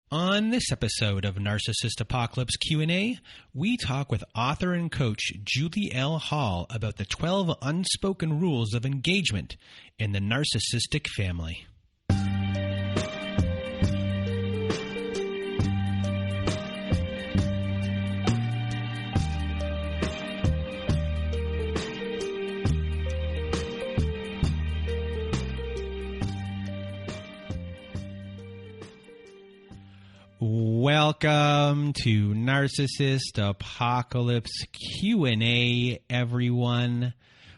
On this episode of Narcissist Apocalypse Q&A, we talk with author and coach Julie L. Hall about the 12 unspoken rules of engagement in the narcissistic family. Welcome to Narcissist Apocalypse Q&A, everyone.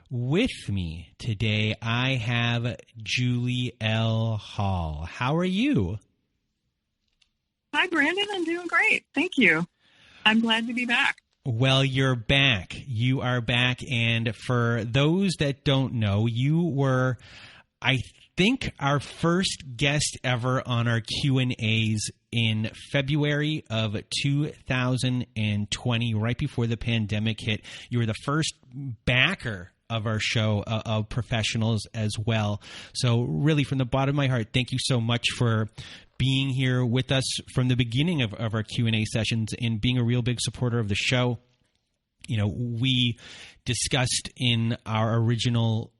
With me today, I have Julie L. Hall. How are you? Hi, Brandon. I'm doing great. Thank you. I'm glad to be back. Well, you're back. You are back. And for those that don't know, you were, I think, our first guest ever on our Q&As in February of 2020, right before the pandemic hit. You were the first backer of our show of professionals as well. So really, from the bottom of my heart, thank you so much for being here with us from the beginning of our Q&A sessions and being a real big supporter of the show. You know, we discussed in our original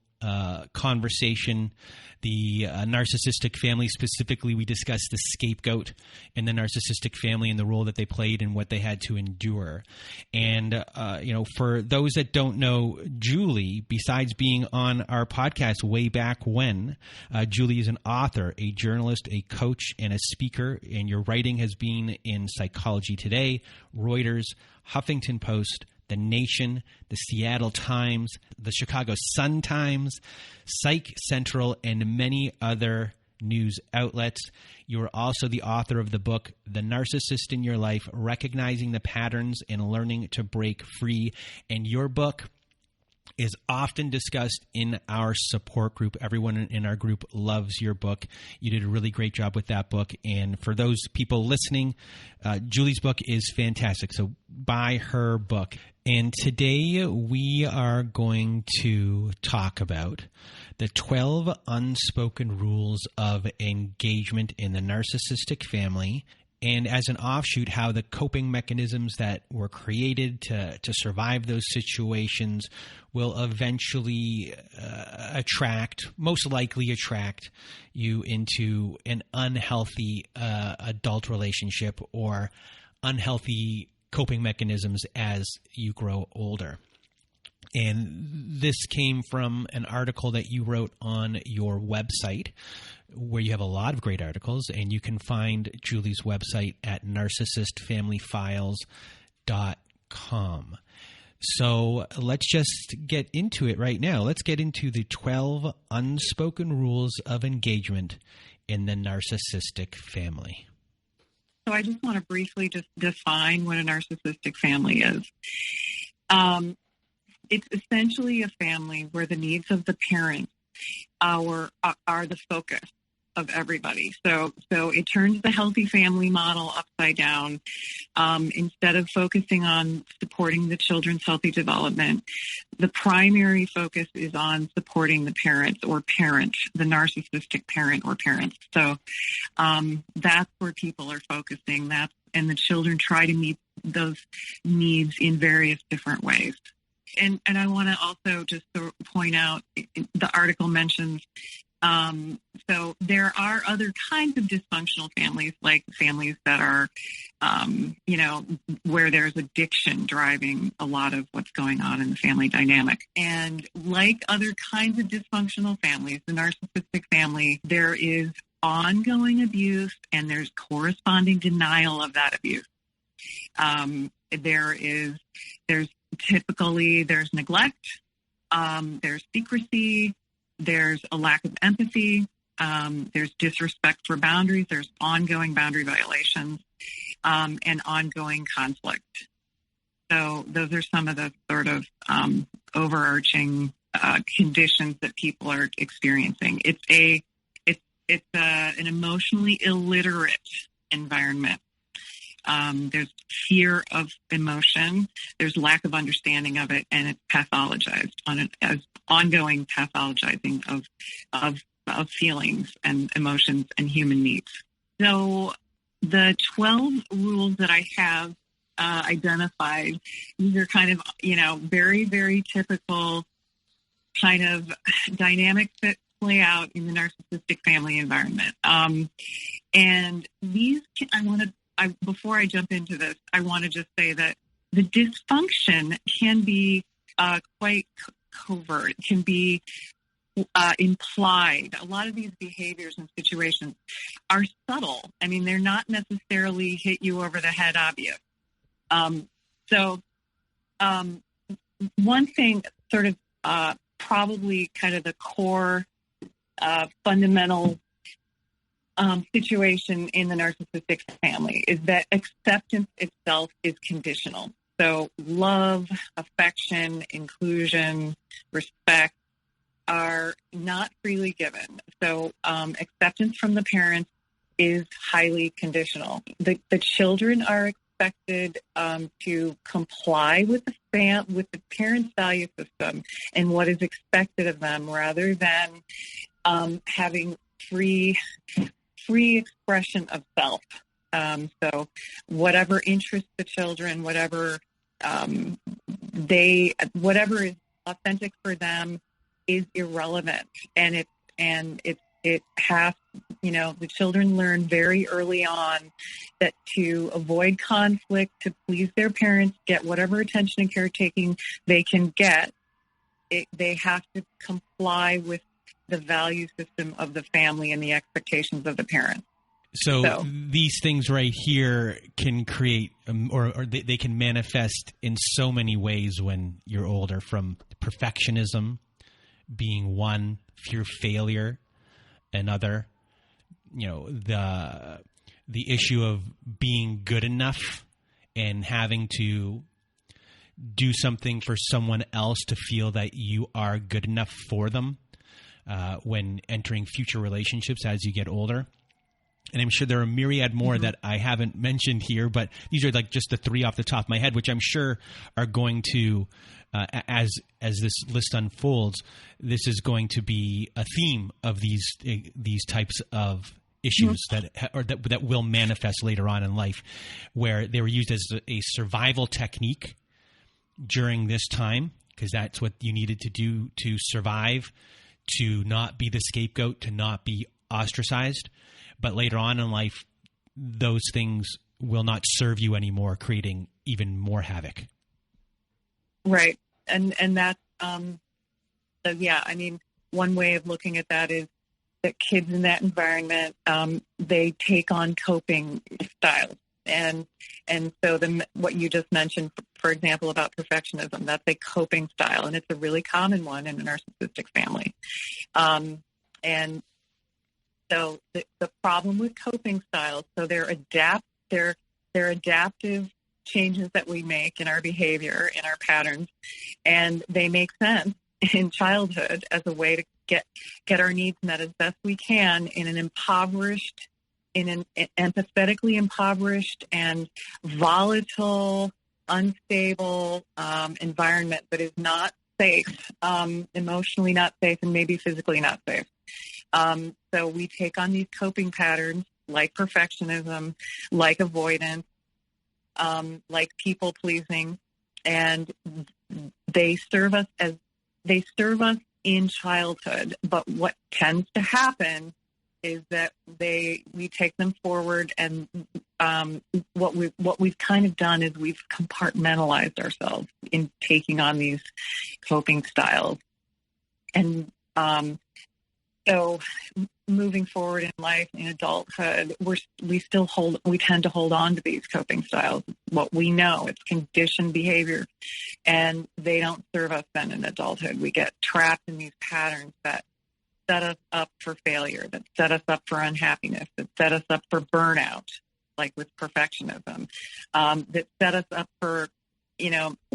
conversation the narcissistic family. Specifically, we discussed the scapegoat in the narcissistic family and the role that they played and what they had to endure. And, for those that don't know Julie, besides being on our podcast way back when, Julie is an author, a journalist, a coach, and a speaker. And your writing has been in Psychology Today, Reuters, Huffington Post, The Nation, the Seattle Times, the Chicago Sun-Times, Psych Central, and many other news outlets. You are also the author of the book, The Narcissist in Your Life, Recognizing the Patterns and Learning to Break Free. And your book is often discussed in our support group. Everyone in our group loves your book. You did a really great job with that book. And for those people listening, Julie's book is fantastic. So buy her book. And today we are going to talk about the 12 unspoken rules of engagement in the narcissistic family. And as an offshoot, how the coping mechanisms that were created to survive those situations will eventually most likely attract you into an unhealthy adult relationship or unhealthy coping mechanisms as you grow older. And this came from an article that you wrote on your website, where you have a lot of great articles, and you can find Julie's website at narcissistfamilyfiles.com. So let's just get into it right now. Let's get into the 12 unspoken rules of engagement in the narcissistic family. So I just want to briefly just define what a narcissistic family is. It's essentially a family where the needs of the parents are the focus of everybody. So it turns the healthy family model upside down. Instead of focusing on supporting the children's healthy development, the primary focus is on supporting the parents, the narcissistic parent or parents. So that's where people are focusing. And the children try to meet those needs in various different ways. And I want to also just point out, the article mentions, so there are other kinds of dysfunctional families, like families that are, where there's addiction driving a lot of what's going on in the family dynamic. And like other kinds of dysfunctional families, the narcissistic family, there is ongoing abuse and there's corresponding denial of that abuse. There's neglect, there's secrecy, there's a lack of empathy, there's disrespect for boundaries, there's ongoing boundary violations, and ongoing conflict. So those are some of the sort of overarching conditions that people are experiencing. It's an emotionally illiterate environment. There's fear of emotion, there's lack of understanding of it, and it's pathologized as ongoing pathologizing of feelings and emotions and human needs. So the 12 rules that I have identified, these are kind of, very, very typical kind of dynamics that play out in the narcissistic family environment. And these, before I jump into this, I want to just say that the dysfunction can be quite covert. It can be implied. A lot of these behaviors and situations are subtle. I mean, they're not necessarily hit you over the head obvious. One thing, sort of probably kind of the core fundamental situation in the narcissistic family is that acceptance itself is conditional. So love, affection, inclusion, respect are not freely given. So acceptance from the parents is highly conditional. The children are expected to comply with the parents' value system and what is expected of them, rather than having free expression of self. So whatever interests the children, whatever is authentic for them is irrelevant, and it has, the children learn very early on that to avoid conflict, to please their parents, get whatever attention and caretaking they can get, they have to comply with the value system of the family and the expectations of the parents. So these things right here can create, or they can manifest in so many ways when you're older, from perfectionism being one, fear of failure another, the issue of being good enough and having to do something for someone else to feel that you are good enough for them when entering future relationships as you get older. And I'm sure there are a myriad more that I haven't mentioned here, but these are like just the three off the top of my head, which I'm sure are going to, as this list unfolds, this is going to be a theme of these types of issues that will manifest later on in life, where they were used as a survival technique during this time, because that's what you needed to do to survive, to not be the scapegoat, to not be ostracized. But later on in life, those things will not serve you anymore, creating even more havoc. Right. And that's, one way of looking at that is that kids in that environment, they take on coping styles. And so what you just mentioned, for example, about perfectionism, that's a coping style, and it's a really common one in a narcissistic family. And so the problem with coping styles, so they're adaptive changes that we make in our behavior, in our patterns, and they make sense in childhood as a way to get our needs met as best we can in an empathetically impoverished and volatile, unstable environment that is not safe, emotionally not safe, and maybe physically not safe. So we take on these coping patterns like perfectionism, like avoidance, like people pleasing, and they serve us in childhood. But what tends to happen is that we take them forward, and what we've kind of done is we've compartmentalized ourselves in taking on these coping styles. And so moving forward in life, in adulthood, we tend to hold on to these coping styles. What we know, it's conditioned behavior, and they don't serve us then in adulthood. We get trapped in these patterns that set us up for failure, that set us up for unhappiness, that set us up for burnout, like with perfectionism, that set us up for,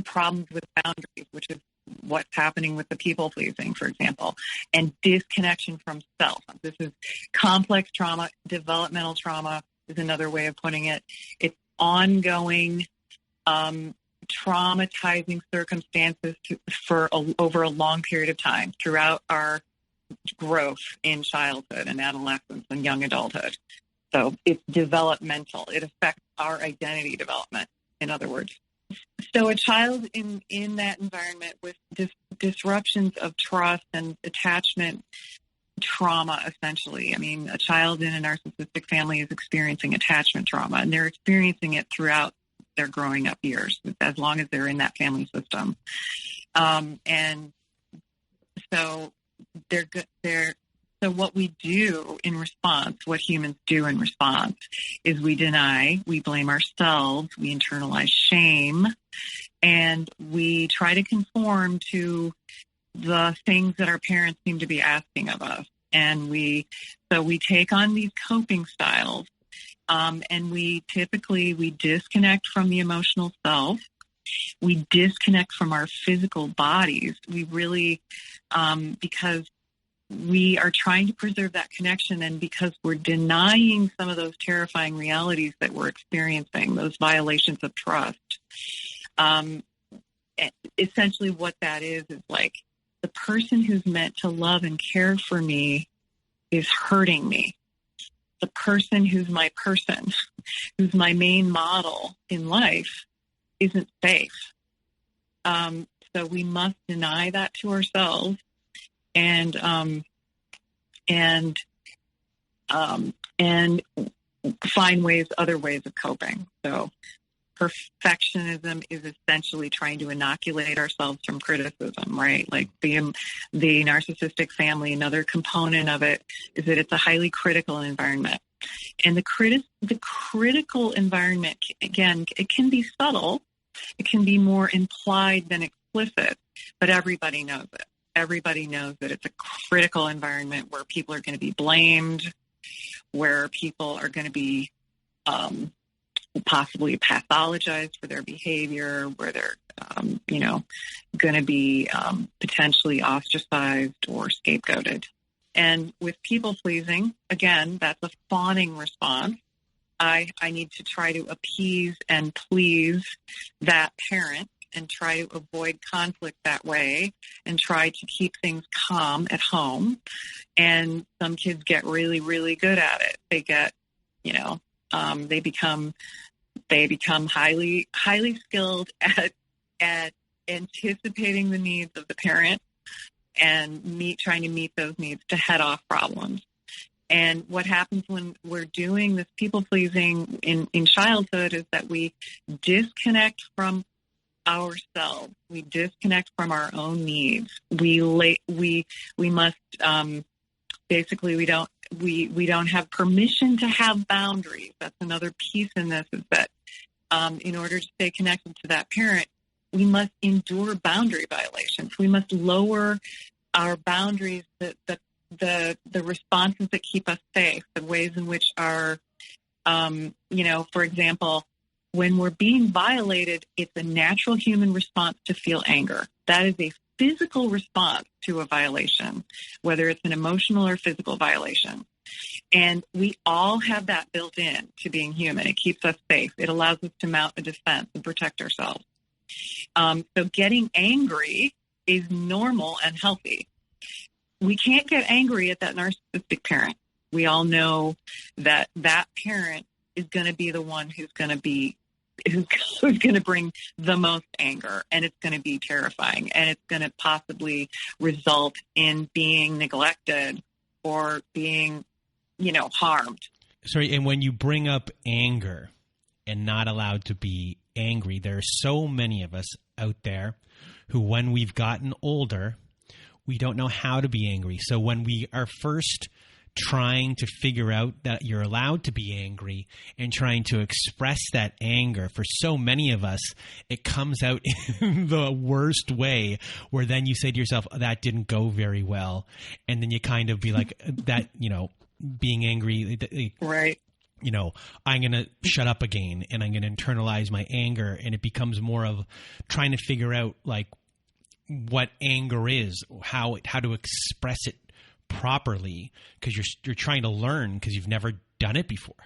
problems with boundaries, which is what's happening with the people pleasing, for example, and disconnection from self. This is complex trauma. Developmental trauma is another way of putting it. It's ongoing, traumatizing circumstances over a long period of time throughout our growth in childhood and adolescence and young adulthood. So it's developmental. It affects our identity development, in other words. So a child in that environment with disruptions of trust and attachment trauma, essentially. I mean, a child in a narcissistic family is experiencing attachment trauma, and they're experiencing it throughout their growing up years, as long as they're in that family system. And so so what we do in response, what humans do in response, is we deny, we blame ourselves, we internalize shame, and we try to conform to the things that our parents seem to be asking of us. And we take on these coping styles, and we disconnect from the emotional self. We disconnect from our physical bodies. We really, because we are trying to preserve that connection, and because we're denying some of those terrifying realities that we're experiencing, those violations of trust. Essentially what that is like, the person who's meant to love and care for me is hurting me. The person, who's my main model in life, isn't safe. So we must deny that to ourselves and find other ways of coping. So perfectionism is essentially trying to inoculate ourselves from criticism, right? Like the narcissistic family, another component of it is that it's a highly critical environment. And the critical environment, again, it can be subtle. It can be more implied than explicit, but everybody knows it. Everybody knows that it's a critical environment where people are going to be blamed, where people are going to be possibly pathologized for their behavior, where they're, going to be potentially ostracized or scapegoated. And with people pleasing, again, that's a fawning response. I need to try to appease and please that parent and try to avoid conflict that way and try to keep things calm at home. And some kids get really, really good at it. They get, they become highly, highly skilled at anticipating the needs of the parent and trying to meet those needs to head off problems. And what happens when we're doing this people-pleasing in childhood is that we disconnect from ourselves. We disconnect from our own needs. We must basically we don't have permission to have boundaries. That's another piece in this, is that in order to stay connected to that parent, we must endure boundary violations. We must lower our boundaries, the responses that keep us safe, the ways in which our, for example, when we're being violated, it's a natural human response to feel anger. That is a physical response to a violation, whether it's an emotional or physical violation. And we all have that built in to being human. It keeps us safe. It allows us to mount a defense and protect ourselves. So getting angry is normal and healthy. We can't get angry at that narcissistic parent. We all know that parent is going to be the one who's going to bring the most anger, and it's going to be terrifying, and it's going to possibly result in being neglected or being, harmed. Sorry, and when you bring up anger and not allowed to be angry, there are so many of us out there who, when we've gotten older, we don't know how to be angry. So when we are first trying to figure out that you're allowed to be angry and trying to express that anger, for so many of us, it comes out in the worst way, where then you say to yourself, that didn't go very well. And then you kind of be like that, being angry. Right. I'm going to shut up again and I'm going to internalize my anger. And it becomes more of trying to figure out like what anger is, how to express it properly, because you're trying to learn because you've never done it before.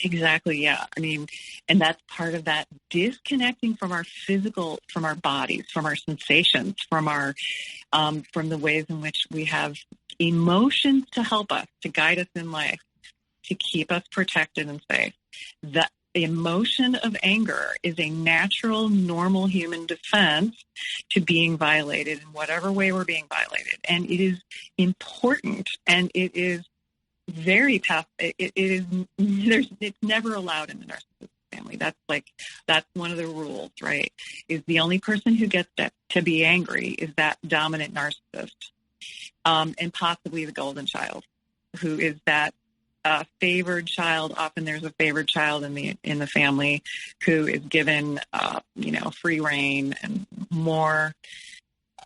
Exactly. Yeah. I mean, and that's part of that disconnecting from our physical, from our bodies, from our sensations, from the ways in which we have emotions to help us, to guide us in life. to keep us protected and safe. The emotion of anger is a natural, normal human defense to being violated in whatever way we're being violated. And it is important, and it is very tough. It's never allowed in the narcissistic family. That's one of the rules, right? Is the only person who gets to be angry is that dominant narcissist, and possibly the golden child, who is that favored child. Often there's a favored child in the family who is given, free reign and more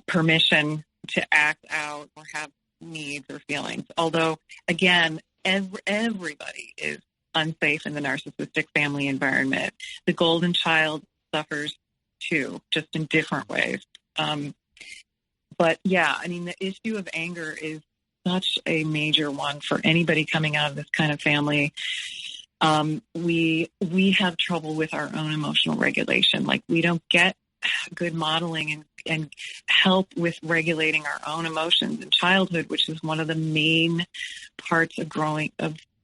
permission to act out or have needs or feelings. Although, again, everybody is unsafe in the narcissistic family environment. The golden child suffers too, just in different ways. But yeah, I mean, the issue of anger is such a major one for anybody coming out of this kind of family. We have trouble with our own emotional regulation. Like, we don't get good modeling and help with regulating our own emotions in childhood, which is one of the main parts of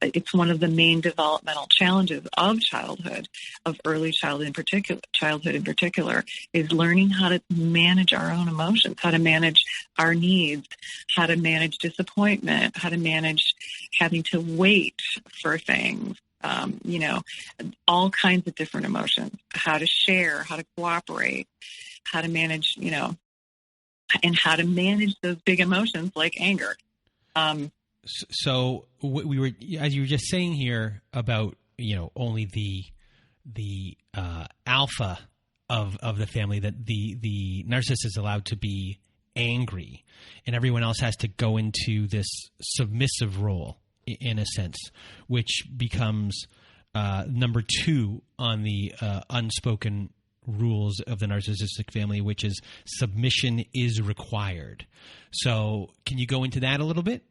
it's one of the main developmental challenges of childhood, of early childhood in particular, is learning how to manage our own emotions, how to manage our needs, how to manage disappointment, how to manage having to wait for things, all kinds of different emotions, how to share, how to cooperate, how to manage, and how to manage those big emotions like anger. So we were, as you were just saying here about, only the alpha of the family, that the narcissist is allowed to be angry, and everyone else has to go into this submissive role in a sense, which becomes number 2 on the unspoken rules of the narcissistic family, which is submission is required. So can you go into that a little bit?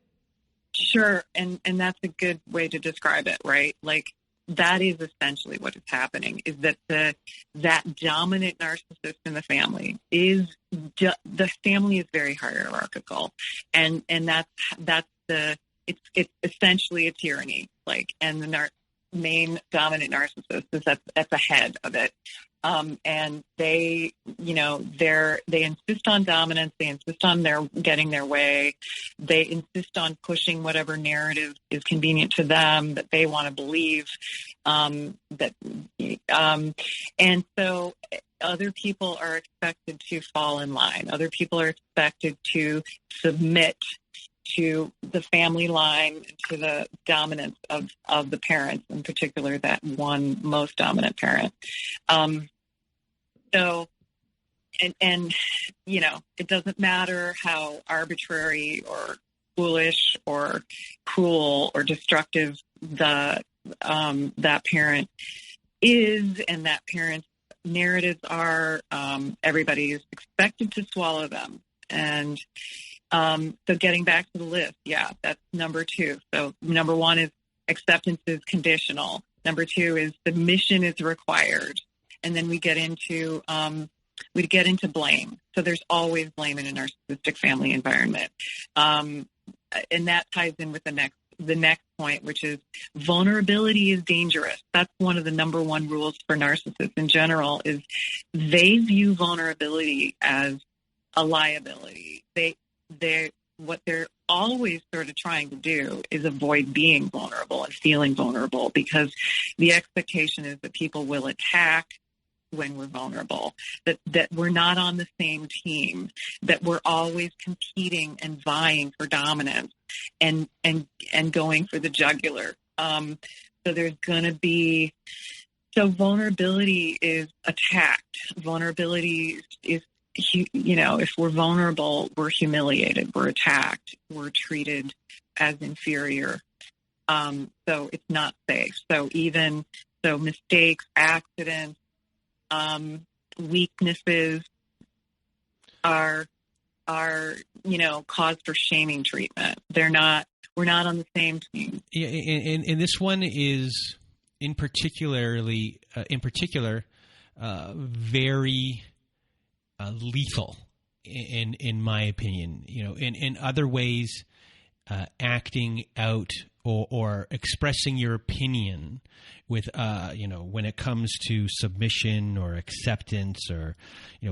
Sure. And that's a good way to describe it, right? Like, that is essentially what is happening, is that that dominant narcissist in the family the family is very hierarchical. And it's essentially a tyranny, like, and the main dominant narcissist is at the head of it. And they insist on dominance. They insist on getting their way. They insist on pushing whatever narrative is convenient to them that they want to believe. And so other people are expected to fall in line. Other people are expected to submit to the family line, to the dominance of the parents, in particular that one most dominant parent. So, and it doesn't matter how arbitrary or foolish or cruel or destructive that parent is, and that parent's narratives are, everybody is expected to swallow them. And so getting back to the list, that's number 2. So number 1 is acceptance is conditional. Number 2 is submission is required. And then we get into blame. So there's always blame in a narcissistic family environment. And that ties in with the next point, which is vulnerability is dangerous. That's one of the number 1 rules for narcissists in general, is they view vulnerability as a liability. What they're always sort of trying to do is avoid being vulnerable and feeling vulnerable, because the expectation is that people will attack when we're vulnerable, that we're not on the same team, that we're always competing and vying for dominance and going for the jugular. So there's going to be, vulnerability is attacked. Vulnerability is, if we're vulnerable, we're humiliated, we're attacked, we're treated as inferior. So it's not safe. So mistakes, accidents, weaknesses are cause for shaming treatment. We're not on the same team. Yeah, and this one is in particular very lethal in my opinion. In other ways, acting out or expressing your opinion with, when it comes to submission or acceptance or,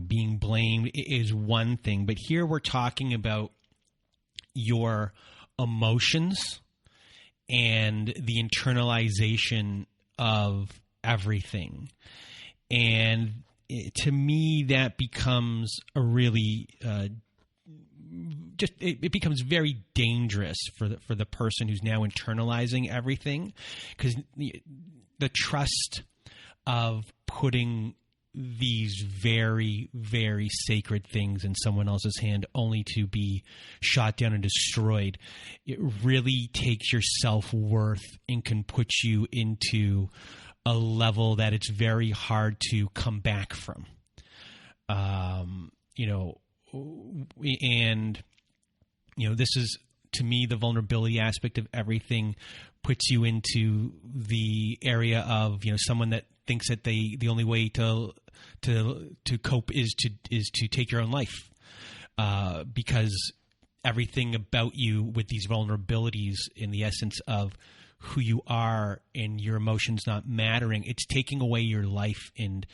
being blamed is one thing. But here we're talking about your emotions and the internalization of everything. And to me, that becomes a really it becomes very dangerous for the person who's now internalizing everything, because the trust of putting these very, very sacred things in someone else's hand only to be shot down and destroyed, it really takes your self-worth and can put you into a level that it's very hard to come back from. This is, to me, the vulnerability aspect of everything puts you into the area of, someone that thinks that the only way to cope is to take your own life, because everything about you with these vulnerabilities, in the essence of who you are and your emotions not mattering, it's taking away your life and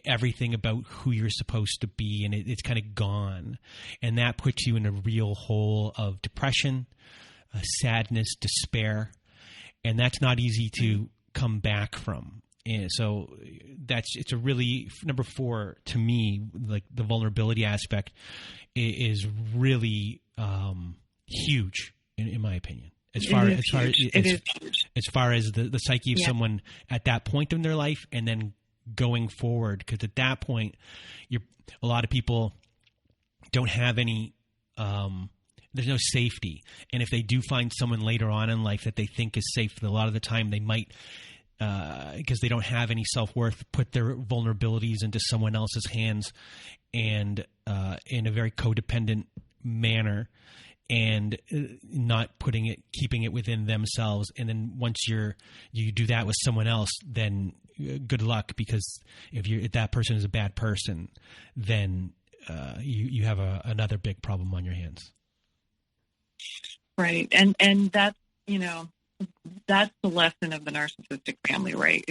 everything about who you're supposed to be, and it's kind of gone. And that puts you in a real hole of depression, sadness, despair, and that's not easy to come back from. And so it's a really, number 4 to me, like the vulnerability aspect is really huge in my opinion. As far as the psyche of someone at that point in their life, and then going forward, because at that point, a lot of people don't have any. There's no safety, and if they do find someone later on in life that they think is safe, a lot of the time they might, because they don't have any self-worth, put their vulnerabilities into someone else's hands, and in a very codependent manner, and not keeping it within themselves. And then once you do that with someone else, then good luck, because if that person is a bad person, then you have another big problem on your hands. Right. And that's, that's the lesson of the narcissistic family, right?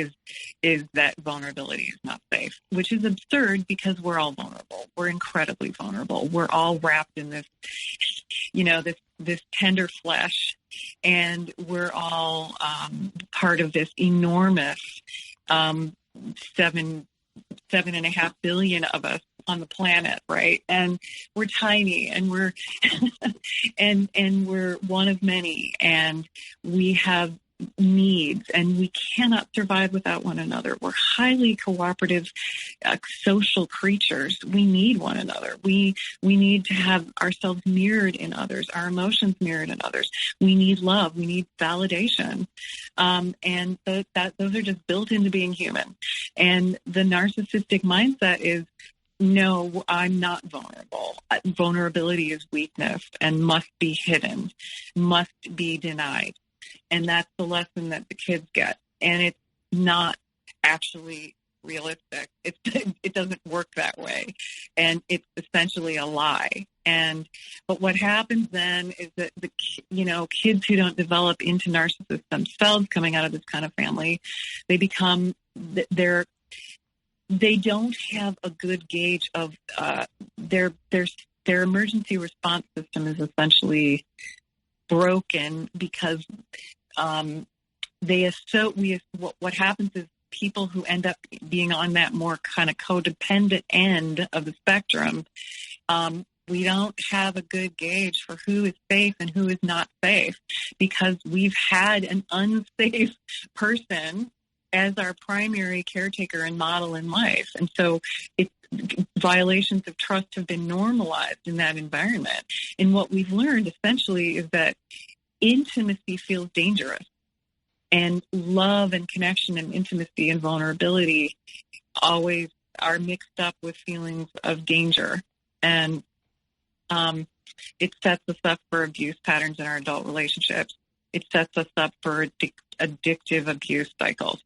Is that vulnerability is not safe, which is absurd, because we're all vulnerable. We're incredibly vulnerable. We're all wrapped in this, this tender flesh, and we're all part of this enormous 7.5 billion of us on the planet, right? And we're tiny, and we're and we're one of many, and we have needs, and we cannot survive without one another. We're highly cooperative, social creatures. We need one another. We need to have ourselves mirrored in others, our emotions mirrored in others. We need love. We need validation, and those are just built into being human. And the narcissistic mindset is, no, I'm not vulnerable. Vulnerability is weakness and must be hidden, must be denied. And that's the lesson that the kids get. And it's not actually realistic. It doesn't work that way. And it's essentially a lie. But what happens then is that the kids who don't develop into narcissists themselves, coming out of this kind of family, they don't have a good gauge of their emergency response system is essentially broken, because what happens is people who end up being on that more kind of codependent end of the spectrum, we don't have a good gauge for who is safe and who is not safe, because we've had an unsafe person as our primary caretaker and model in life. And so violations of trust have been normalized in that environment. And what we've learned essentially is that intimacy feels dangerous, and love and connection and intimacy and vulnerability always are mixed up with feelings of danger. And it sets us up for abuse patterns in our adult relationships. It sets us up for addictive abuse cycles.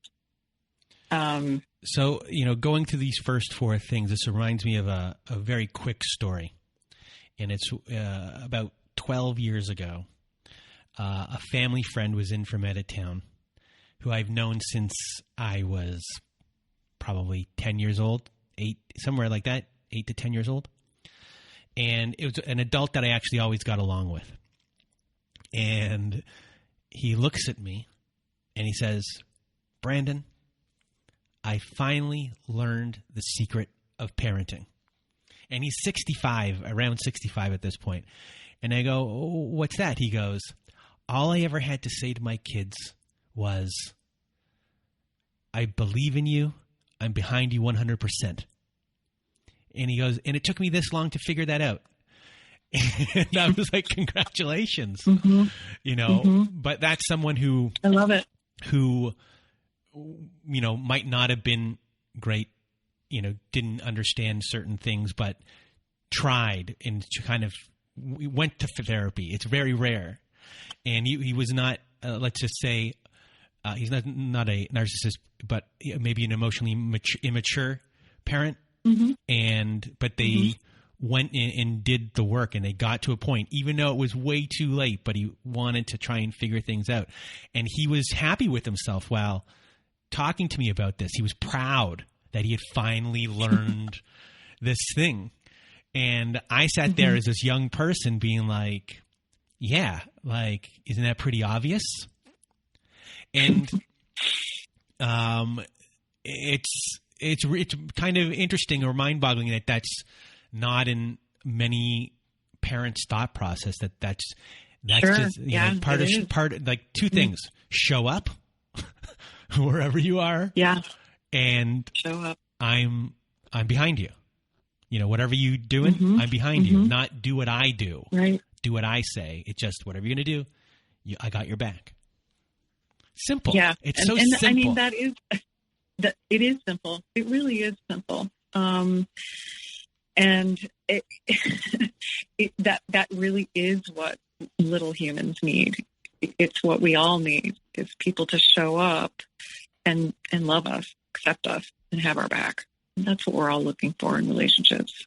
So, going through these first 4 things, this reminds me of a very quick story. And it's about 12 years ago. a family friend was in from out of town who I've known since I was probably 10 years old, somewhere like that, 8 to 10 years old. And it was an adult that I actually always got along with. And he looks at me and he says, Brandon, I finally learned the secret of parenting. And he's 65, around 65 at this point. And I go, oh, what's that? He goes, all I ever had to say to my kids was, I believe in you. I'm behind you 100%. And he goes, and it took me this long to figure that out. And I was like, congratulations. Mm-hmm. You know, mm-hmm. But that's someone who, I love it. Who, you know, might not have been great, you know, didn't understand certain things, but tried and kind of went to therapy. It's very rare. And he was not, let's just say, he's not a narcissist, but maybe an emotionally immature parent. Mm-hmm. But they mm-hmm. went in and did the work, and they got to a point, even though it was way too late, but he wanted to try and figure things out. And he was happy with himself while talking to me about this. He was proud that he had finally learned this thing. And I sat there as this young person being like, yeah, like, isn't that pretty obvious? And it's kind of interesting or mind-boggling that that's not in many parents' thought process. That's sure. just part like two things: show up wherever you are, and show up. I'm behind you. You know, whatever you doing, I'm behind you. Not do what I do, right? Do what I say. It's just whatever you're gonna do, I got your back. Simple. Yeah, it's so simple. I mean, it is simple. It really is simple. And that really is what little humans need. It's what we all need, is people to show up and love us, accept us, and have our back. And that's what we're all looking for in relationships.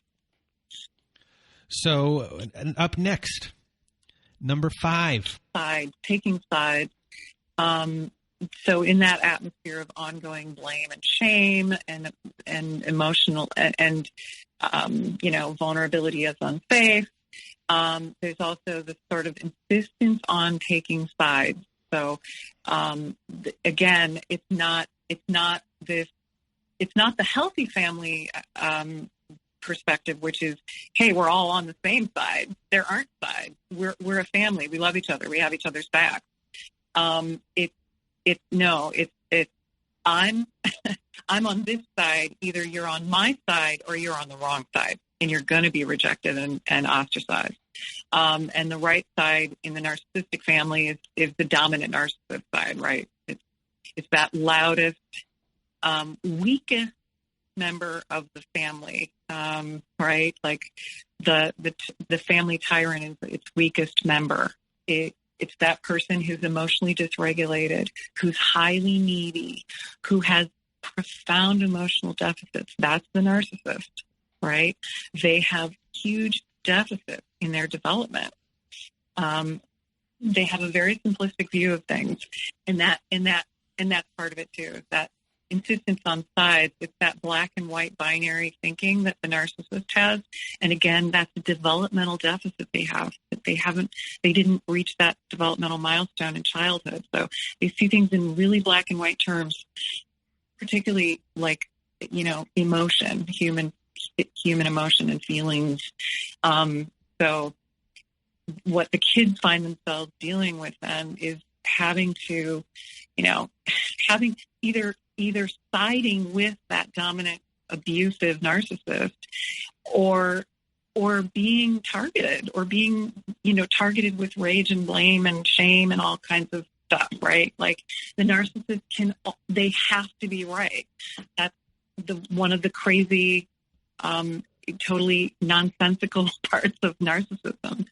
So up next, number 5. Taking sides. So in that atmosphere of ongoing blame and shame and emotional and vulnerability as unsafe, there's also this sort of insistence on taking sides. So again, it's not the healthy family perspective, which is, hey, we're all on the same side. There aren't sides. We're a family. We love each other. We have each other's back. I'm on this side. Either you're on my side or you're on the wrong side, and you're going to be rejected and ostracized. And the right side in the narcissistic family is the dominant narcissist side, right? It's that loudest, weakest member of the family, right? Like the family tyrant is its weakest member. It's that person who's emotionally dysregulated, who's highly needy, who has profound emotional deficits. That's the narcissist, right? They have huge deficits in their development. They have a very simplistic view of things, and that's part of it too. Is that insistence on sides. It's that black and white binary thinking that the narcissist has. And again, that's a developmental deficit they have. That they didn't reach that developmental milestone in childhood. So they see things in really black and white terms, particularly like, emotion, human emotion and feelings. So what the kids find themselves dealing with then is having to, having either siding with that dominant abusive narcissist or being targeted or being, targeted with rage and blame and shame and all kinds of stuff, right? Like the narcissist they have to be right. That's one of the crazy, totally nonsensical parts of narcissism,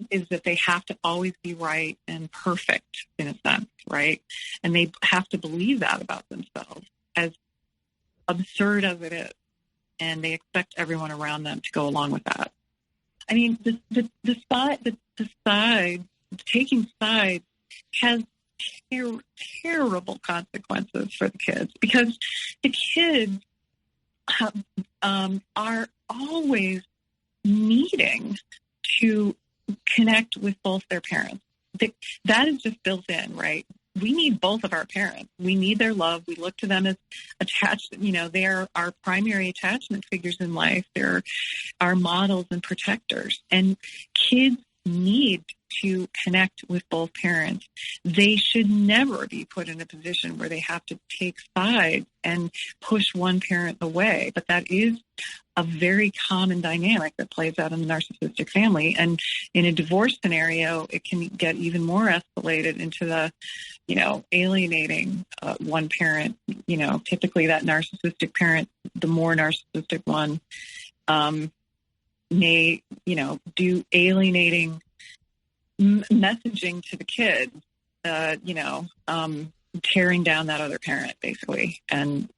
is that they have to always be right and perfect in a sense, right? And they have to believe that about themselves, as absurd as it is. And they expect everyone around them to go along with that. I mean, the sides taking sides has terrible consequences for the kids, because the kids are always needing to connect with both their parents. That is just built in, right? We need both of our parents. We need their love. We look to them as attached. They are our primary attachment figures in life. They're our models and protectors. And kids need to connect with both parents. They should never be put in a position where they have to take sides and push one parent away. But that is a very common dynamic that plays out in the narcissistic family. And in a divorce scenario, it can get even more escalated into the, alienating one parent. Typically that narcissistic parent, the more narcissistic one, may, do alienating messaging to the kid, tearing down that other parent, basically. And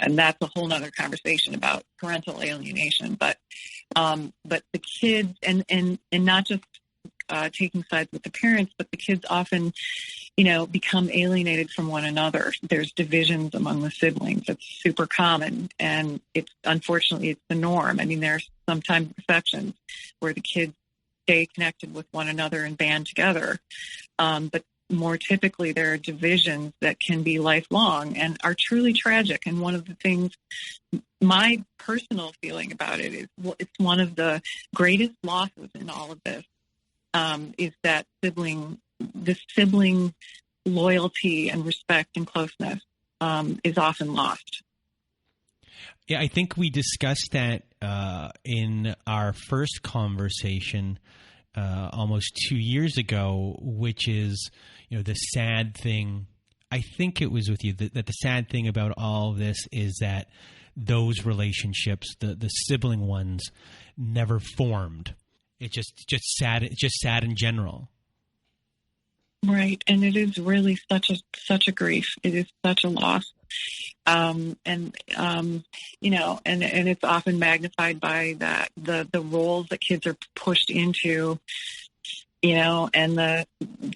that's a whole nother conversation about parental alienation. But the kids, and not just taking sides with the parents, but the kids often, become alienated from one another. There's divisions among the siblings. It's super common, and unfortunately it's the norm. I mean, there's sometimes exceptions where the kids stay connected with one another and band together. But more typically, there are divisions that can be lifelong and are truly tragic. And one of the things, my personal feeling about it is, it's one of the greatest losses in all of this, is that sibling loyalty and respect and closeness is often lost. Yeah, I think we discussed that in our first conversation almost 2 years ago, which is, the sad thing. I think it was with you that the sad thing about all of this is that those relationships, the sibling ones, never formed. It's just sad. It's just sad in general. Right, and it is really such a grief. It is such a loss, and it's often magnified by the roles that kids are pushed into, and the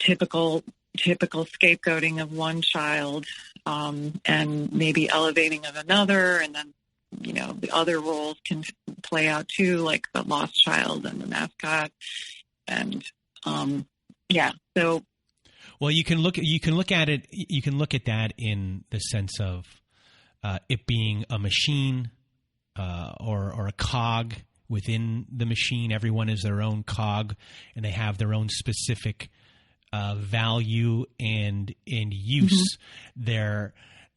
typical scapegoating of one child, and maybe elevating of another, and then the other roles can play out too, like the lost child and the mascot, and so. Well, you can look at it. You can look at that in the sense of it being a machine or a cog within the machine. Everyone is their own cog, and they have their own specific value and use. Mm-hmm. They're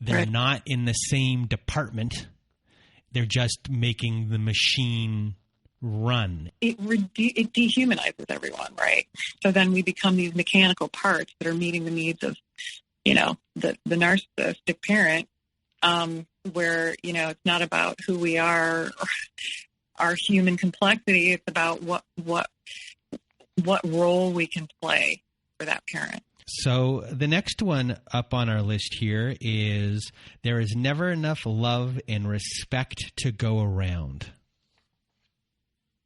right. Not in the same department. They're just making the machine run. It dehumanizes everyone, right? So then we become these mechanical parts that are meeting the needs of, the narcissistic parent, where, it's not about who we are or our human complexity. It's about what role we can play for that parent. So the next one up on our list here is there is never enough love and respect to go around.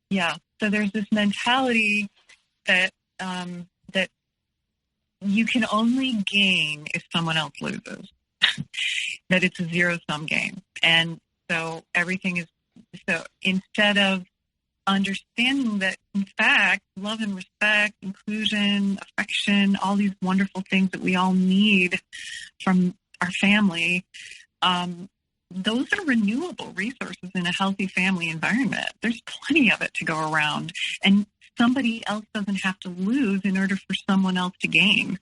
Yeah. So there's this mentality that that you can only gain if someone else loses, that it's a zero-sum game. And so instead of understanding that, in fact, love and respect, inclusion, affection, all these wonderful things that we all need from our family, those are renewable resources in a healthy family environment. There's plenty of it to go around, and somebody else doesn't have to lose in order for someone else to gain.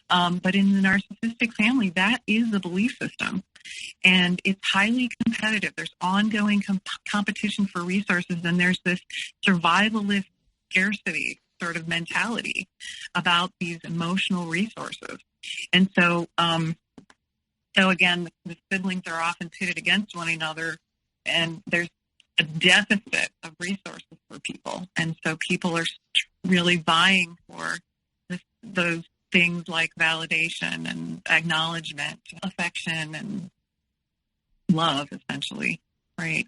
But in the narcissistic family, that is the belief system, and it's highly competitive. There's ongoing competition for resources, and there's this survivalist scarcity sort of mentality about these emotional resources. And so again, the siblings are often pitted against one another, and there's a deficit of resources for people. And so people are really vying for those things like validation and acknowledgement, affection, and love, essentially, right?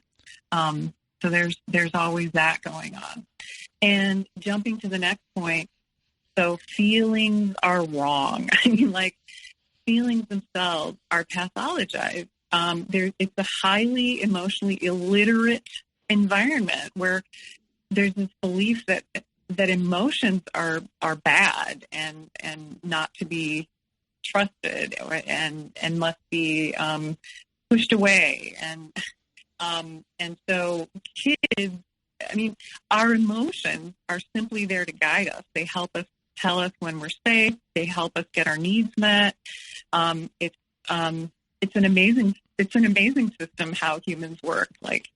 So there's always that going on. And jumping to the next point, So feelings are wrong. I mean, like, feelings themselves are pathologized. It's a highly emotionally illiterate environment where there's this belief that emotions are bad and not to be trusted and must be pushed away, and so kids, I mean, our emotions are simply there to guide us. They help us, tell us when we're safe. They help us get our needs met. It's an amazing system how humans work. Like,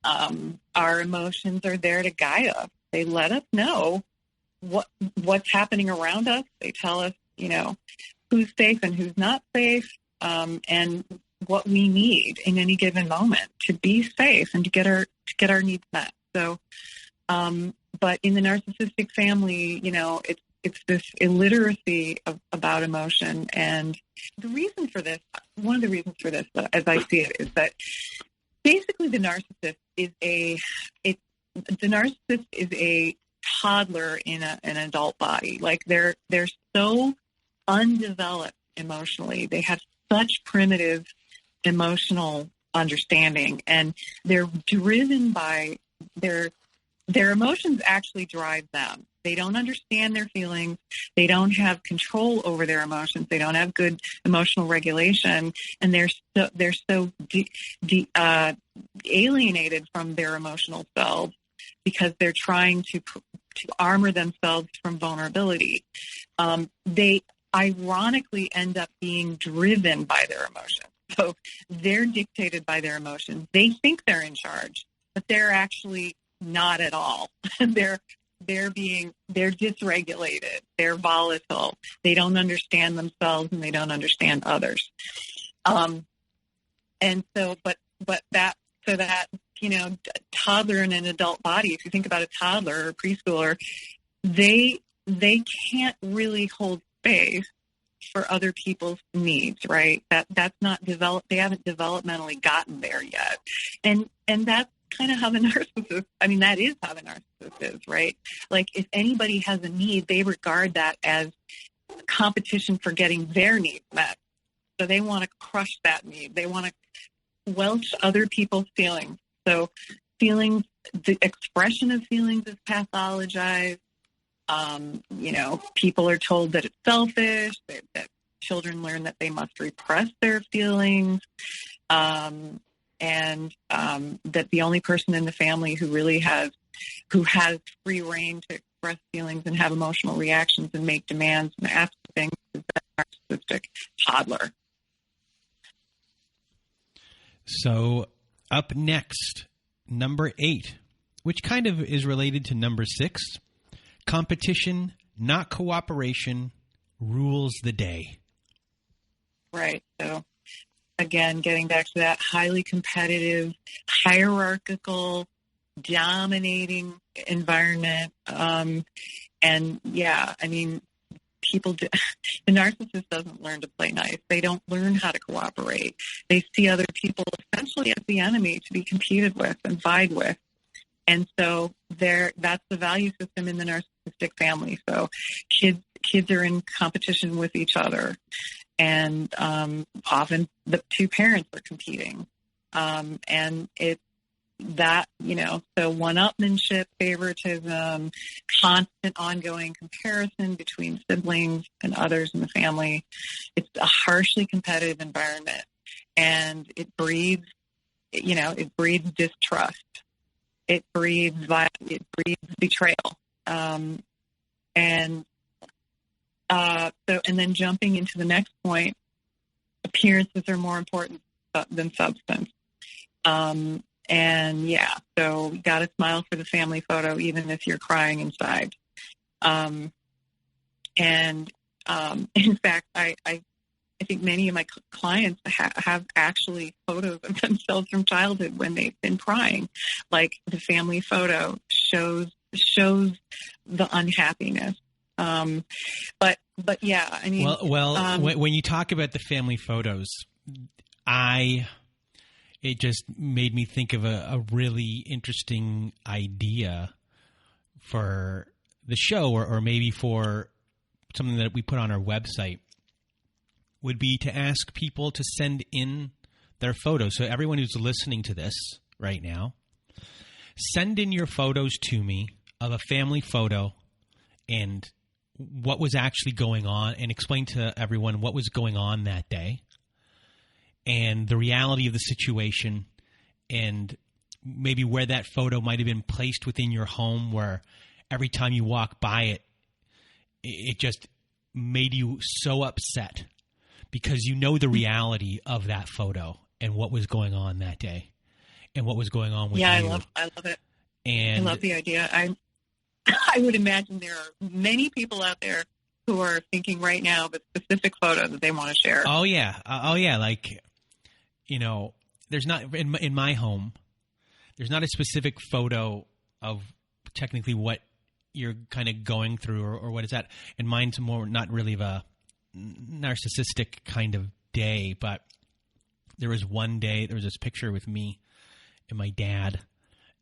our emotions are there to guide us. They let us know what's happening around us. They tell us, who's safe and who's not safe, and what we need in any given moment to be safe and to get our needs met. So, but in the narcissistic family, it's this illiteracy about emotion. And the reason for this, one of the reasons for this, as I see it, is that basically the narcissist is a toddler in an adult body. Like, they're so undeveloped emotionally. They have such primitive emotional understanding, and they're driven by their emotions actually drive them. They don't understand their feelings. They don't have control over their emotions. They don't have good emotional regulation, and they're so alienated from their emotional selves because they're trying to armor themselves from vulnerability. They ironically end up being driven by their emotions. So they're dictated by their emotions. They think they're in charge, but they're actually not at all. They're dysregulated. They're volatile. They don't understand themselves, and they don't understand others. And so, but that toddler in an adult body, if you think about a toddler or preschooler, they can't really hold space for other people's needs, right? That's not developed. They haven't developmentally gotten there yet. And that's kind of how the narcissist, that is how the narcissist is, right? Like, if anybody has a need, they regard that as competition for getting their needs met. So they want to crush that need. They want to squelch other people's feelings. So feelings, the expression of feelings is pathologized. People are told that it's selfish, that children learn that they must repress their feelings, and that the only person in the family who has free reign to express feelings and have emotional reactions and make demands and ask for things is that narcissistic toddler. So up next, number 8, which kind of is related to number 6. Competition, not cooperation, rules the day. Right. So, again, getting back to that highly competitive, hierarchical, dominating environment. The narcissist doesn't learn to play nice. They don't learn how to cooperate. They see other people essentially as the enemy to be competed with and vied with. And so that's the value system in the narcissistic family. So kids are in competition with each other, and often the two parents are competing. And it's that, so one-upmanship, favoritism, constant ongoing comparison between siblings and others in the family. It's a harshly competitive environment, and it breeds distrust. It breeds betrayal. And then jumping into the next point, appearances are more important than substance. So you got to smile for the family photo, even if you're crying inside. In fact, I think many of my clients have actually photos of themselves from childhood when they've been crying. Like, the family photo shows the unhappiness. But yeah, when you talk about the family photos, it just made me think of a really interesting idea for the show, or maybe for something that we put on our website would be to ask people to send in their photos. So everyone who's listening to this right now, send in your photos to me of a family photo and what was actually going on, and explain to everyone what was going on that day and the reality of the situation, and maybe where that photo might have been placed within your home, where every time you walk by it, it just made you so upset because you know the reality of that photo and what was going on that day and what was going on with you. I love it. And I love the idea. I would imagine there are many people out there who are thinking right now of a specific photo that they want to share. Oh yeah. Like, there's not in my home, there's not a specific photo of technically what you're kind of going through or what is that. And mine's more not really of a narcissistic kind of day, but there was one day, there was this picture with me and my dad.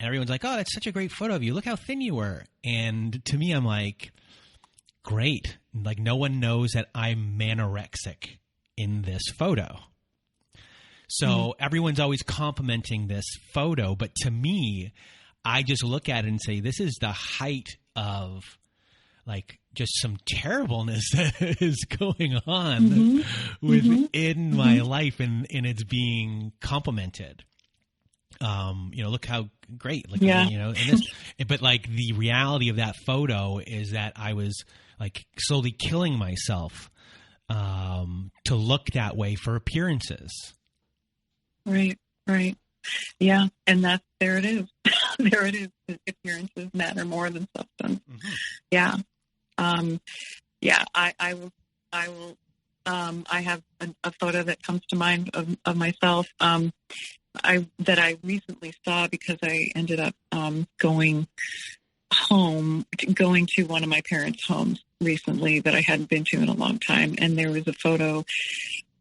And everyone's like, oh, that's such a great photo of you. Look how thin you were. And to me, I'm like, great. Like, no one knows that I'm manorexic in this photo. So everyone's always complimenting this photo. But to me, I just look at it and say, this is the height of, like, just some terribleness that is going on within my life, and it's being complimented. Look how great, like, and this, but like the reality of that photo is that I was like slowly killing myself, to look that way for appearances. Right. Yeah. And there it is. There it is. Appearances matter more than substance. Yeah. I will, I have a photo that comes to mind of myself, that I recently saw because I ended up going to one of my parents' homes recently that I hadn't been to in a long time. And there was a photo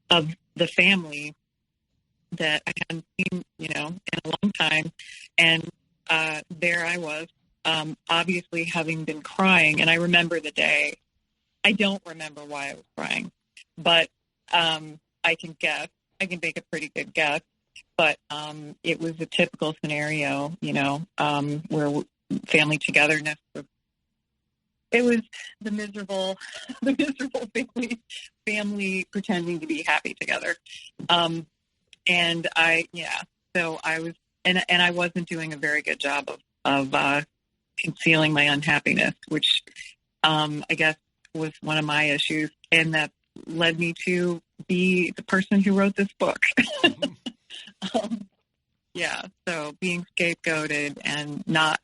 of the family that I hadn't seen, in a long time. And there I was, obviously having been crying. And I remember the day. I don't remember why I was crying, but I can guess. I can make a pretty good guess. But it was a typical scenario, where family togetherness. It was the miserable family pretending to be happy together. So I was, and I wasn't doing a very good job of concealing my unhappiness, which I guess was one of my issues, and that led me to be the person who wrote this book. So being scapegoated and not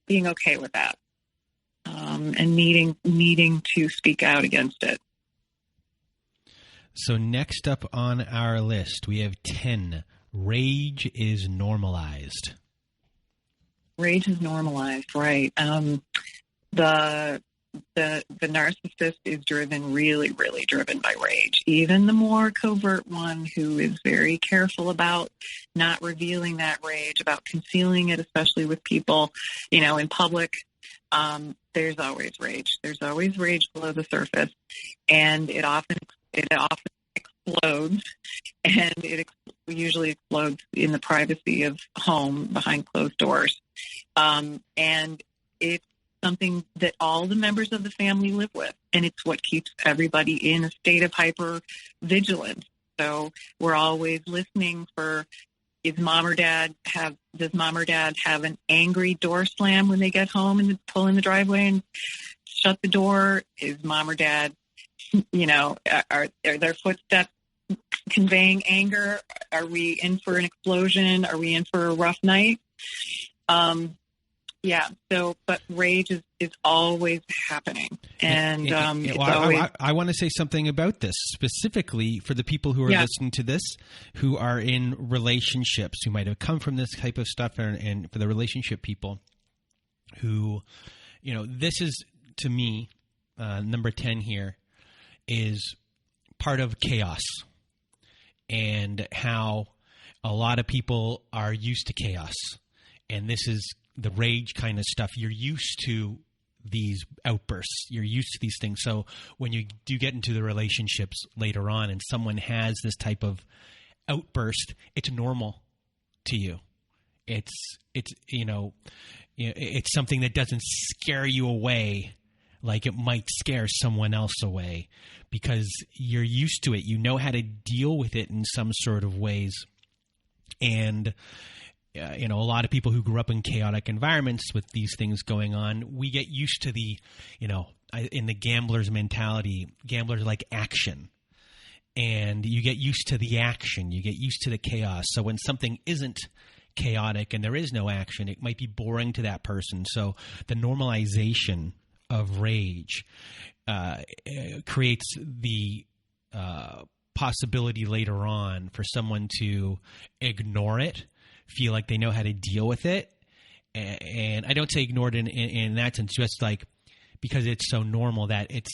being okay with that, and needing to speak out against it. So next up on our list, we have 10. Rage is normalized. Rage is normalized, right? The narcissist is really, really driven by rage. Even the more covert one, who is very careful about not revealing that rage, about concealing it, especially with people, in public. There's always rage. There's always rage below the surface, and it often explodes, and it usually explodes in the privacy of home behind closed doors. And it's something that all the members of the family live with, and it's what keeps everybody in a state of hyper vigilance. So we're always listening for, does mom or dad have an angry door slam when they get home and pull in the driveway and shut the door? Is mom or dad, are their footsteps conveying anger? Are we in for an explosion? Are we in for a rough night? But rage is always happening. And I want to say something about this, specifically for the people who are listening to this, who are in relationships, who might have come from this type of stuff, and for the relationship people who, this is, to me, number 10 here, is part of chaos, and how a lot of people are used to chaos. And this is the rage kind of stuff. You're used to these outbursts. You're used to these things. So when you do get into the relationships later on and someone has this type of outburst, it's normal to you. It's it's something that doesn't scare you away like it might scare someone else away, because you're used to it. You know how to deal with it in some sort of ways. And a lot of people who grew up in chaotic environments with these things going on, we get used to the, in the gambler's mentality, gamblers like action. And you get used to the action. You get used to the chaos. So when something isn't chaotic and there is no action, it might be boring to that person. So the normalization of rage creates the possibility later on for someone to ignore it, feel like they know how to deal with it. And I don't say ignored in that sense, just like because it's so normal that it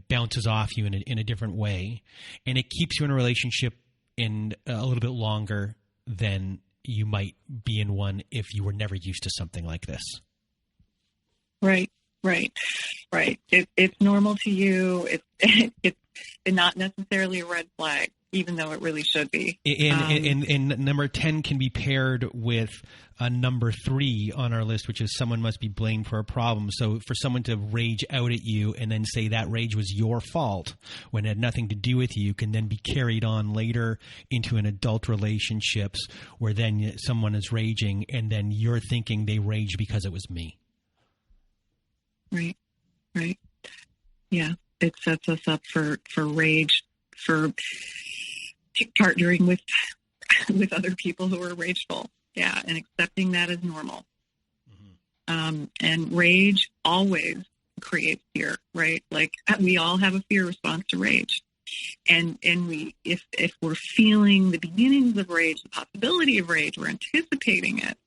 bounces off you in a different way, and it keeps you in a relationship in a little bit longer than you might be in one if you were never used to something like this. Right. It's normal to you. It's not necessarily a red flag, even though it really should be. And number 10 can be paired with number 3 on our list, which is someone must be blamed for a problem. So for someone to rage out at you and then say that rage was your fault when it had nothing to do with you, can then be carried on later into an adult relationships where then someone is raging and then you're thinking they raged because it was me. Right. Yeah. It sets us up for rage, for partnering with other people who are rageful. Yeah. And accepting that as normal. Mm-hmm. And rage always creates fear, right? Like we all have a fear response to rage. And if we're feeling the beginnings of rage, the possibility of rage, we're anticipating it.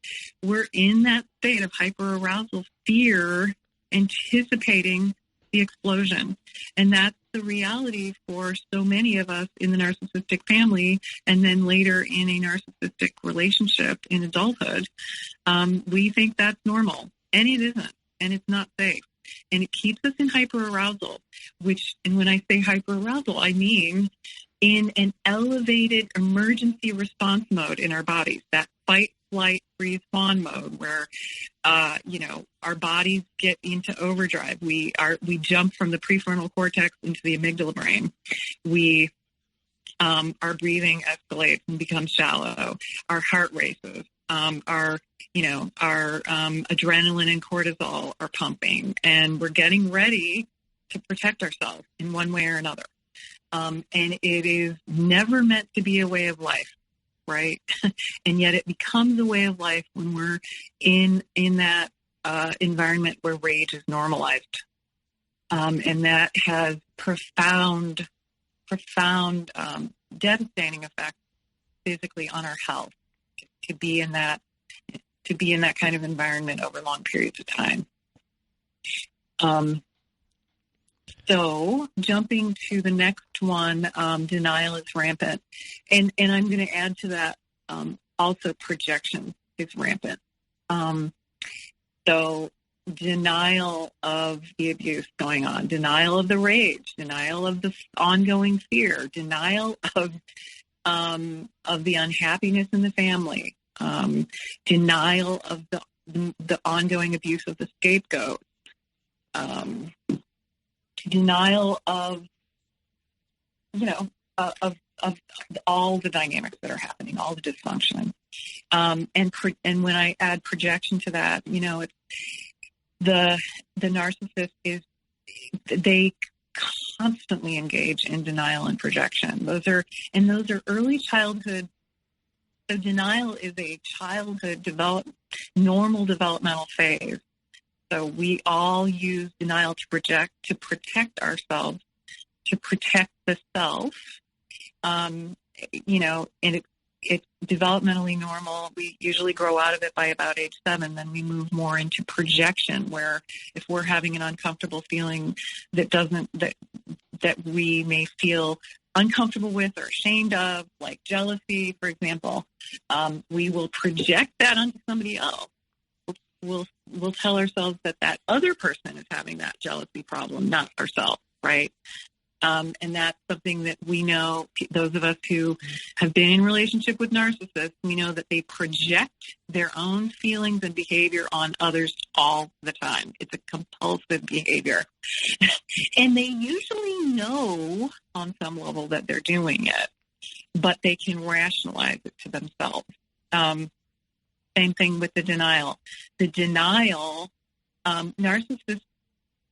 We're in that state of hyperarousal fear, anticipating the explosion. And that's the reality for so many of us in the narcissistic family, and then later in a narcissistic relationship in adulthood. We think that's normal, and it isn't, and it's not safe. And it keeps us in hyperarousal, and when I say hyperarousal, I mean in an elevated emergency response mode in our bodies, that fight, flight, freeze, fawn mode, where our bodies get into overdrive. We jump from the prefrontal cortex into the amygdala brain. Our breathing escalates and becomes shallow. Our heart races. Our adrenaline and cortisol are pumping, and we're getting ready to protect ourselves in one way or another. And it is never meant to be a way of life. Right. And yet it becomes a way of life when we're in that environment where rage is normalized. And that has profound, devastating effects physically on our health to be in that kind of environment over long periods of time. So jumping to the next one, denial is rampant. And I'm going to add to that also projection is rampant. So denial of the abuse going on, denial of the rage, denial of the ongoing fear, denial of the unhappiness in the family, denial of the ongoing abuse of the scapegoat, denial of all the dynamics that are happening, all the dysfunction. And when I add projection to that, it's the narcissist they constantly engage in denial and projection. Those are early childhood. So denial is a childhood normal developmental phase. So we all use denial to protect ourselves, to protect the self. And it's developmentally normal. We usually grow out of it by about age 7. Then we move more into projection, where if we're having an uncomfortable feeling that we may feel uncomfortable with or ashamed of, like jealousy, for example, we will project that onto somebody else. we'll tell ourselves that other person is having that jealousy problem, not ourselves, right? And that's something that we know, those of us who have been in relationship with narcissists, we know that they project their own feelings and behavior on others all the time. It's a compulsive behavior. And they usually know on some level that they're doing it, but they can rationalize it to themselves. Same thing with the denial. The denial, narcissists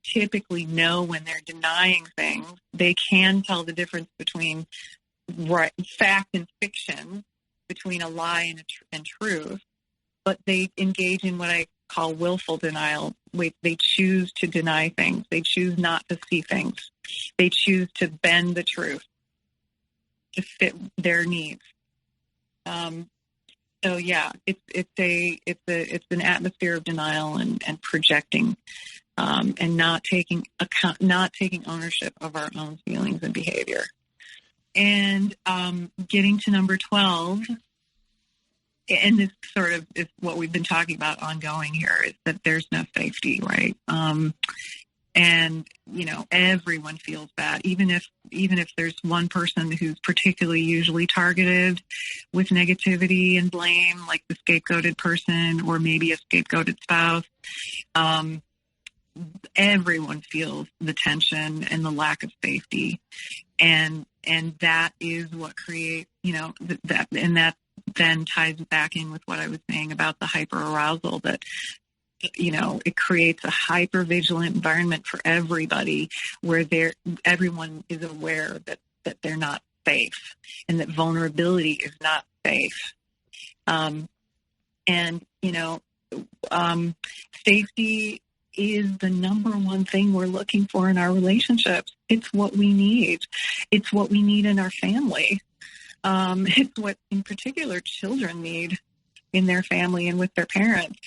typically know when they're denying things. They can tell the difference between fact and fiction, between a lie and truth, but they engage in what I call willful denial. They choose to deny things. They choose not to see things. They choose to bend the truth to fit their needs. So yeah, it's an atmosphere of denial and projecting, and not taking ownership of our own feelings and behavior. And getting to number 12, and this sort of is what we've been talking about ongoing here, is that there's no safety, right? And everyone feels bad, even if there's one person who's particularly usually targeted with negativity and blame, like the scapegoated person or maybe a scapegoated spouse. Everyone feels the tension and the lack of safety, and that is what creates that then ties back in with what I was saying about the hyperarousal, that it creates a hyper-vigilant environment for everybody where everyone is aware that they're not safe and that vulnerability is not safe. Safety is the number one thing we're looking for in our relationships. It's what we need. It's what we need in our family. It's what, in particular, children need in their family and with their parents.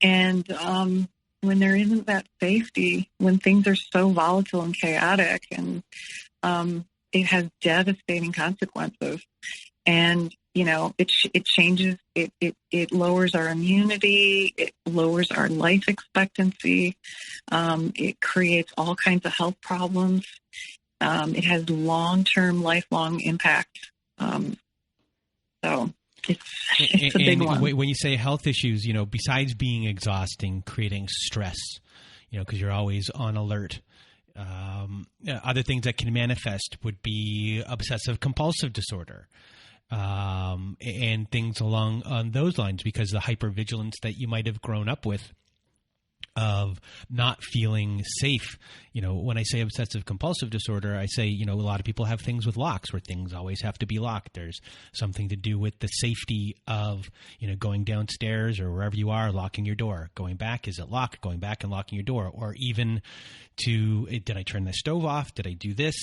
And when there isn't that safety, when things are so volatile and chaotic, and it has devastating consequences. And it changes. It lowers our immunity. It lowers our life expectancy. It creates all kinds of health problems. It has long-term, lifelong impact. So. It's a big one. When you say health issues, besides being exhausting, creating stress, because you're always on alert. Other things that can manifest would be obsessive compulsive disorder, and things along on those lines, because the hypervigilance that you might have grown up with of not feeling safe. When I say obsessive compulsive disorder, I say, a lot of people have things with locks where things always have to be locked. There's something to do with the safety of, going downstairs or wherever you are, locking your door. Going back, is it locked? Going back and locking your door. Or even did I turn the stove off? Did I do this?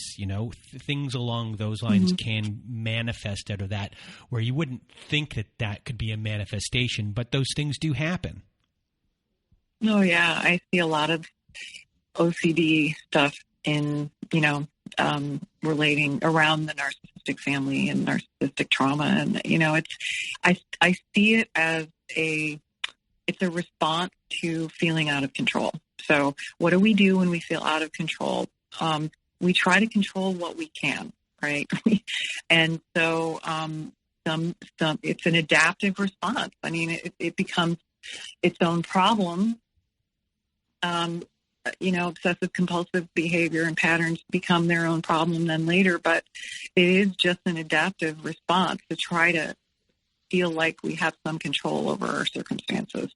Things along those lines can manifest out of that, where you wouldn't think that could be a manifestation, but those things do happen. Oh, yeah. I see a lot of OCD stuff in, relating around the narcissistic family and narcissistic trauma. And, I see it as it's a response to feeling out of control. So what do we do when we feel out of control? We try to control what we can, right? And so it's an adaptive response. I mean, it becomes its own problem. Obsessive compulsive behavior and patterns become their own problem then later, but it is just an adaptive response to try to feel like we have some control over our circumstances.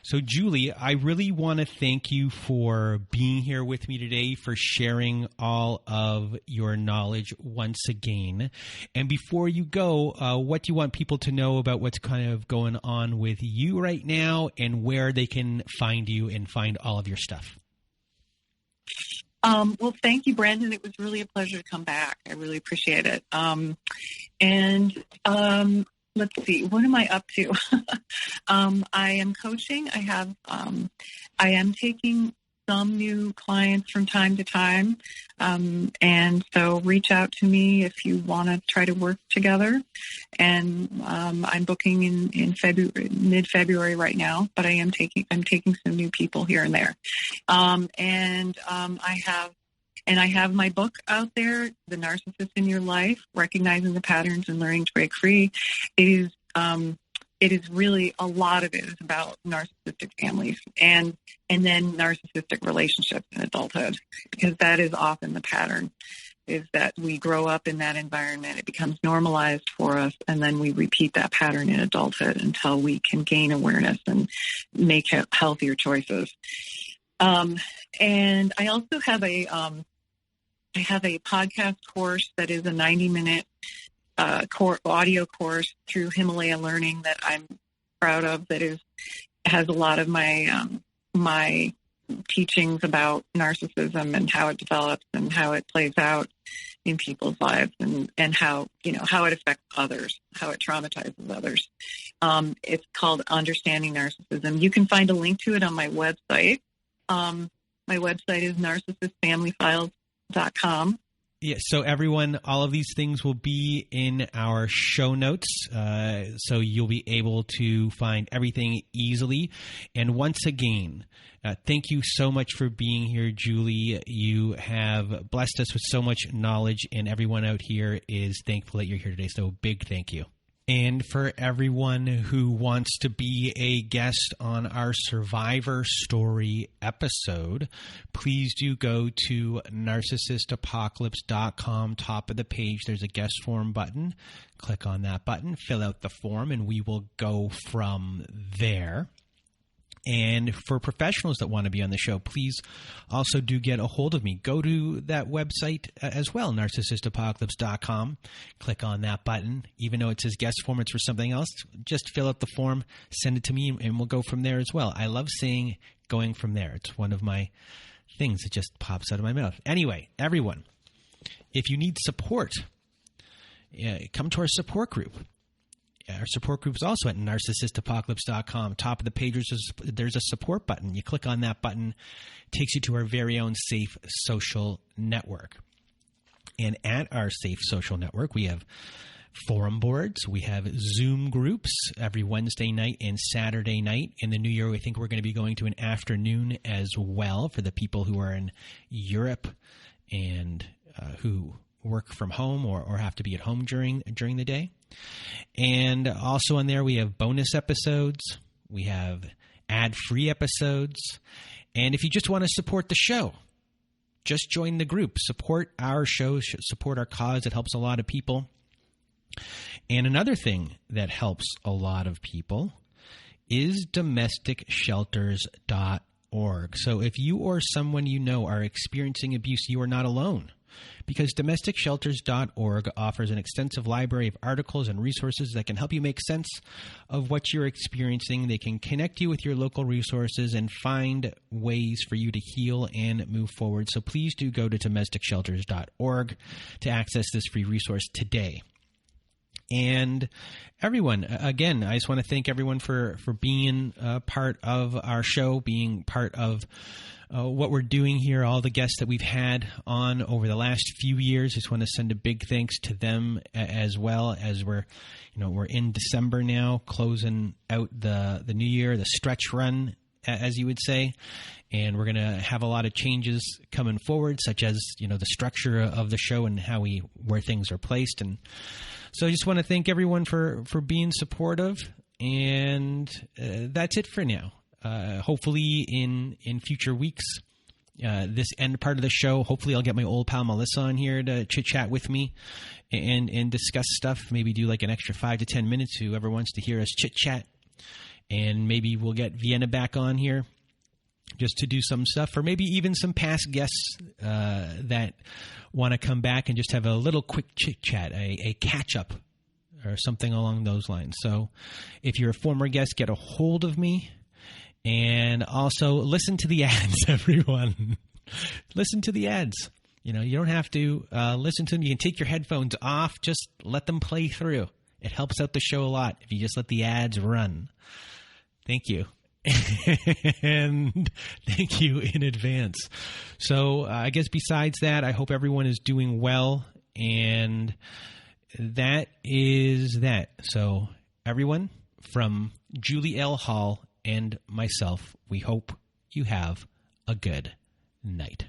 So, Julie, I really want to thank you for being here with me today, for sharing all of your knowledge once again. And before you go, what do you want people to know about what's kind of going on with you right now, and where they can find you and find all of your stuff? Well, thank you, Brandon. It was really a pleasure to come back. I really appreciate it. Let's see, what am I up to? I am coaching. I am taking some new clients from time to time. And so reach out to me if you want to try to work together. And I'm booking in February, mid-February right now, but I'm taking some new people here and there. I have my book out there, The Narcissist in Your Life, Recognizing the Patterns and Learning to Break Free. It is really, a lot of it is about narcissistic families and then narcissistic relationships in adulthood, because that is often the pattern, is that we grow up in that environment, it becomes normalized for us, and then we repeat that pattern in adulthood until we can gain awareness and make healthier choices. And I also have a podcast course that is a 90-minute audio course through Himalaya Learning that I'm proud of, that has a lot of my teachings about narcissism and how it develops and how it plays out in people's lives, and how it affects others, how it traumatizes others. It's called Understanding Narcissism. You can find a link to it on my website. My website is narcissistfamilyfiles.com. Yeah, so everyone, all of these things will be in our show notes, so you'll be able to find everything easily. And once again, thank you so much for being here, Julie. You have blessed us with so much knowledge, and everyone out here is thankful that you're here today. So big thank you. And for everyone who wants to be a guest on our Survivor Story episode, please do go to narcissistapocalypse.com. Top of the page, there's a guest form button. Click on that button, fill out the form, and we will go from there. And for professionals that want to be on the show, please also do get a hold of me. Go to that website as well, narcissistapocalypse.com. Click on that button. Even though it says guest form, it's for something else. Just fill out the form, send it to me, and we'll go from there as well. I love saying going from there. It's one of my things that just pops out of my mouth. Anyway, everyone, if you need support, come to our support group. Our support group is also at narcissistapocalypse.com. Top of the page, there's a support button. You click on that button, it takes you to our very own safe social network. And at our safe social network, we have forum boards. We have Zoom groups every Wednesday night and Saturday night. In the new year, I think we're going to be going to an afternoon as well for the people who are in Europe and who work from home or have to be at home during the day. And also on there, we have bonus episodes. We have ad-free episodes. And if you just want to support the show, just join the group. Support our show, support our cause. It helps a lot of people. And another thing that helps a lot of people is domesticshelters.org. So if you or someone you know are experiencing abuse, you are not alone. Because domesticshelters.org offers an extensive library of articles and resources that can help you make sense of what you're experiencing. They can connect you with your local resources and find ways for you to heal and move forward. So please do go to domesticshelters.org to access this free resource today. And everyone, again, I just want to thank everyone for being part of our show, being part of what we're doing here, all the guests that we've had on over the last few years. I just want to send a big thanks to them, as well as we're in December now, closing out the new year, the stretch run, as you would say. And we're going to have a lot of changes coming forward, such as, the structure of the show and where things are placed. And so I just want to thank everyone for being supportive. And that's it for now. Hopefully in future weeks, this end part of the show, hopefully I'll get my old pal Melissa on here to chit chat with me and discuss stuff. Maybe do like an extra 5 to 10 minutes, whoever wants to hear us chit chat. And maybe we'll get Vienna back on here just to do some stuff, or maybe even some past guests that want to come back and just have a little quick chit chat, a catch up or something along those lines. So if you're a former guest, get a hold of me. And also listen to the ads, everyone. Listen to the ads. You don't have to listen to them. You can take your headphones off. Just let them play through. It helps out the show a lot if you just let the ads run. Thank you. And thank you in advance. So I guess besides that, I hope everyone is doing well. And that is that. So everyone, from Julie L. Hall and myself, we hope you have a good night.